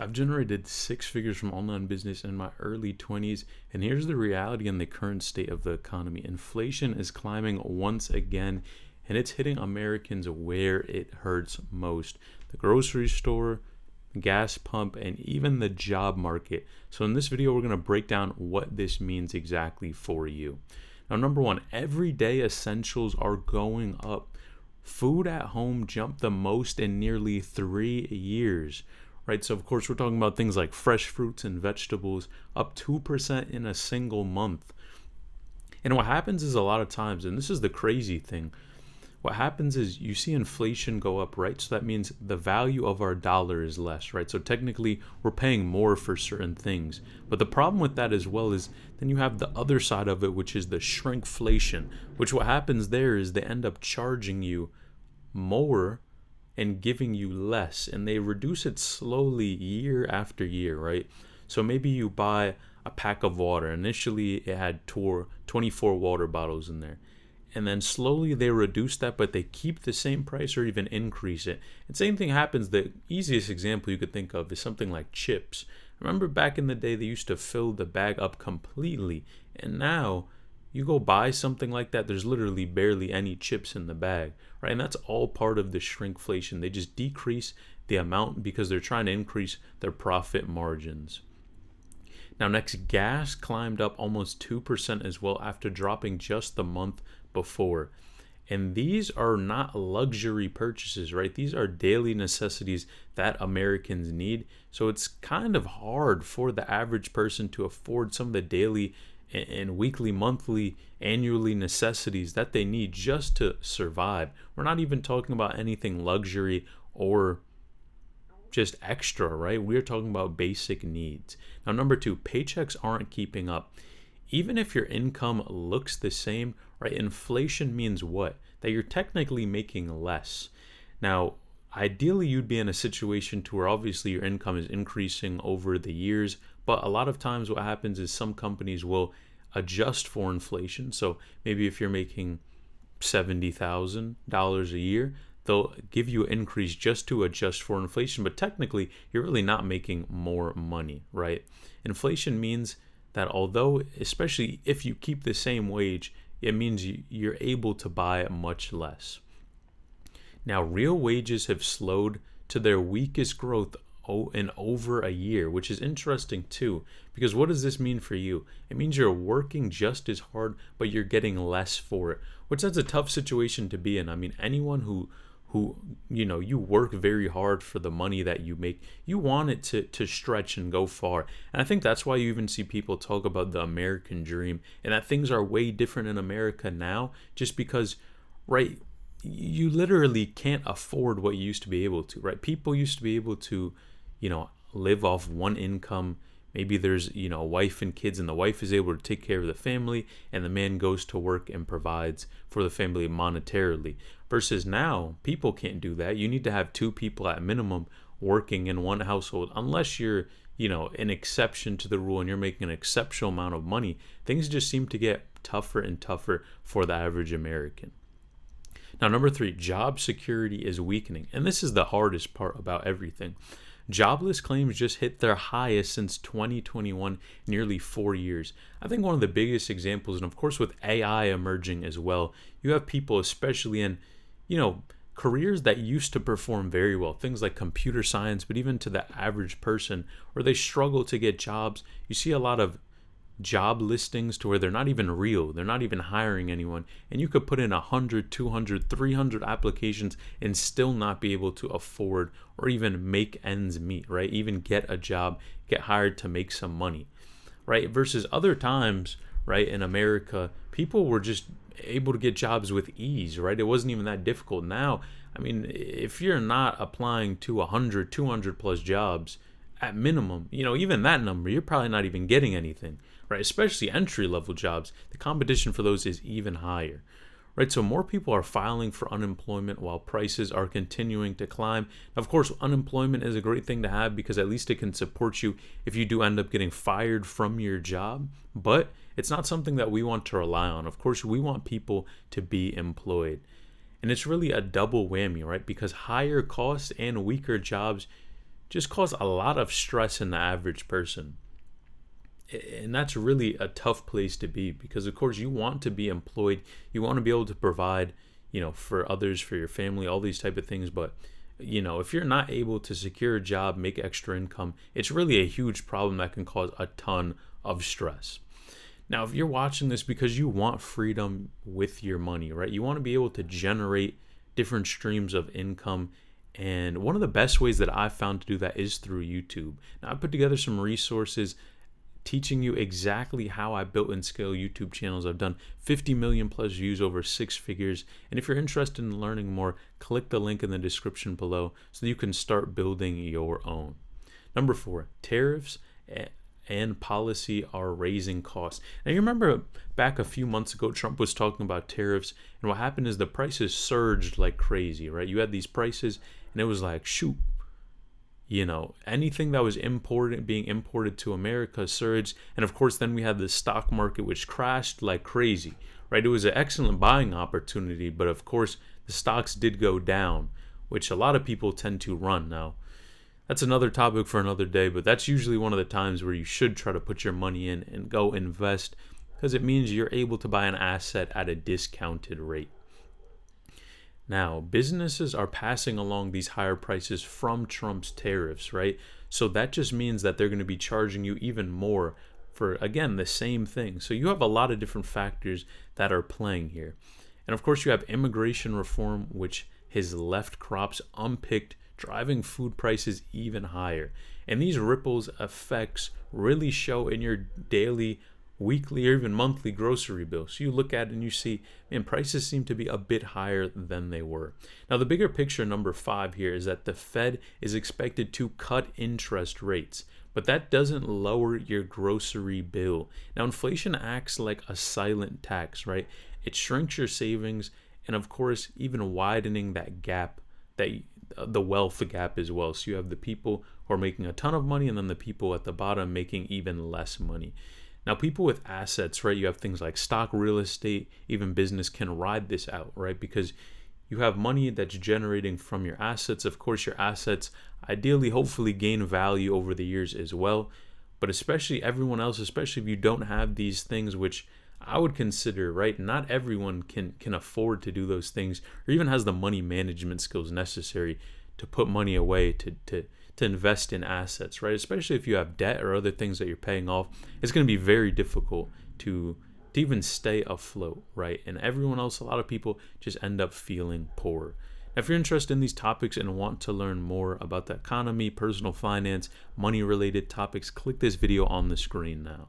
I've generated six figures from online business in my early 20s, and here's the reality in the current state of the economy. Inflation is climbing once again, and it's hitting Americans where it hurts most: the grocery store, gas pump, and even the job market. So, in this video, we're going to break down what this means exactly for you. Now, number one, everyday essentials are going up. Food at home jumped the most in nearly 3 years. Right, so of course we're talking about things like fresh fruits and vegetables up 2% in a single month. And what happens is a lot of times, and this is the crazy thing, what happens is you see inflation go up, right? So that means the value of our dollar is less, right? So technically we're paying more for certain things. But the problem with that as well is then you have the other side of it, which is the shrinkflation, which what happens there is they end up charging you more and giving you less, and they reduce it slowly year after year, right? So maybe you buy a pack of water. Initially it had 24 water bottles in there, and then slowly they reduce that, but they keep the same price or even increase it. And same thing happens. The easiest example you could think of is something like chips. Remember back in the day they used to fill the bag up completely, and now you go buy something like that, there's literally barely any chips in the bag, right? And that's all part of the shrinkflation. They just decrease the amount because they're trying to increase their profit margins. Now, next, gas climbed up almost 2% as well after dropping just the month before. And these are not luxury purchases, right? These are daily necessities that Americans need. So it's kind of hard for the average person to afford some of the daily and weekly, monthly, annually necessities that they need just to survive. We're not even talking about anything luxury or just extra, right? We're talking about basic needs. Now, number two, paychecks aren't keeping up. Even if your income looks the same, right? Inflation means what? That you're technically making less. Now, ideally, you'd be in a situation to where obviously your income is increasing over the years, but a lot of times what happens is some companies will adjust for inflation. So maybe if you're making $70,000 a year, they'll give you an increase just to adjust for inflation, but technically you're really not making more money, right? Inflation means that although, especially if you keep the same wage, it means you're able to buy much less. Now, real wages have slowed to their weakest growth in over a year, which is interesting too, because what does this mean for you? It means you're working just as hard, but you're getting less for it, which that's a tough situation to be in. I mean, anyone who you work very hard for the money that you make, you want it to stretch and go far. And I think that's why you even see people talk about the American dream and that things are way different in America now, just because, right, you literally can't afford what you used to be able to, right? People used to be able to live off one income. Maybe there's a wife and kids, and the wife is able to take care of the family, and the man goes to work and provides for the family monetarily. Versus now, people can't do that. You need to have two people at minimum working in one household, unless you're an exception to the rule and you're making an exceptional amount of money. Things just seem to get tougher and tougher for the average American. Now, number three, job security is weakening, and this is the hardest part about everything. Jobless claims just hit their highest since 2021, nearly 4 years. I think one of the biggest examples, and of course with AI emerging as well, you have people, especially in, careers that used to perform very well, things like computer science, but even to the average person, where they struggle to get jobs. You see a lot of job listings to where they're not even real, they're not even hiring anyone, and you could put in 100, 200, 300 applications and still not be able to afford or even make ends meet, right? Even get a job, get hired to make some money, right? Versus other times, right, in America, people were just able to get jobs with ease, right? It wasn't even that difficult. Now, I mean, if you're not applying to 100, 200 plus jobs at minimum, even that number, you're probably not even getting anything, right? Especially entry level jobs. The competition for those is even higher, right? So more people are filing for unemployment while prices are continuing to climb. Now, of course, unemployment is a great thing to have because at least it can support you if you do end up getting fired from your job, but it's not something that we want to rely on. Of course, we want people to be employed. And it's really a double whammy, right? Because higher costs and weaker jobs just cause a lot of stress in the average person. And that's really a tough place to be, because of course you want to be employed, you want to be able to provide, for others, for your family, all these type of things. But if you're not able to secure a job, make extra income, it's really a huge problem that can cause a ton of stress. Now, if you're watching this because you want freedom with your money, right? You want to be able to generate different streams of income. And one of the best ways that I've found to do that is through YouTube. Now, I put together some resources teaching you exactly how I built and scale YouTube channels. I've done 50 million plus views, over 6 figures. And if you're interested in learning more, click the link in the description below so that you can start building your own. Number 4, tariffs and policy are raising costs. Now, you remember back a few months ago, Trump was talking about tariffs, and what happened is the prices surged like crazy, right? You had these prices, and it was like, shoot, anything that was being imported to America surged. And of course, then we had the stock market, which crashed like crazy, right? It was an excellent buying opportunity, but of course, the stocks did go down, which a lot of people tend to run. Now, that's another topic for another day, but that's usually one of the times where you should try to put your money in and go invest, because it means you're able to buy an asset at a discounted rate. Now, businesses are passing along these higher prices from Trump's tariffs, right? So that just means that they're going to be charging you even more for, again, the same thing. So you have a lot of different factors that are playing here. And of course, you have immigration reform, which has left crops unpicked, driving food prices even higher. And these ripples effects really show in your daily, weekly, or even monthly grocery bill. So you look at it and you see, man, prices seem to be a bit higher than they were. Now, the bigger picture, number 5 here, is that the Fed is expected to cut interest rates, but that doesn't lower your grocery bill. Now, inflation acts like a silent tax, right? It shrinks your savings, and of course, even widening that gap, the wealth gap as well. So you have the people who are making a ton of money, and then the people at the bottom making even less money. Now, people with assets, right, you have things like stock, real estate, even business can ride this out, right? Because you have money that's generating from your assets. Of course, your assets ideally, hopefully gain value over the years as well. But especially everyone else, especially if you don't have these things, which I would consider, right? Not everyone can afford to do those things, or even has the money management skills necessary to put money away to invest in assets, right? Especially if you have debt or other things that you're paying off, it's going to be very difficult to even stay afloat, right? And everyone else, a lot of people just end up feeling poor. Now, if you're interested in these topics and want to learn more about the economy, personal finance, money-related topics, click this video on the screen now.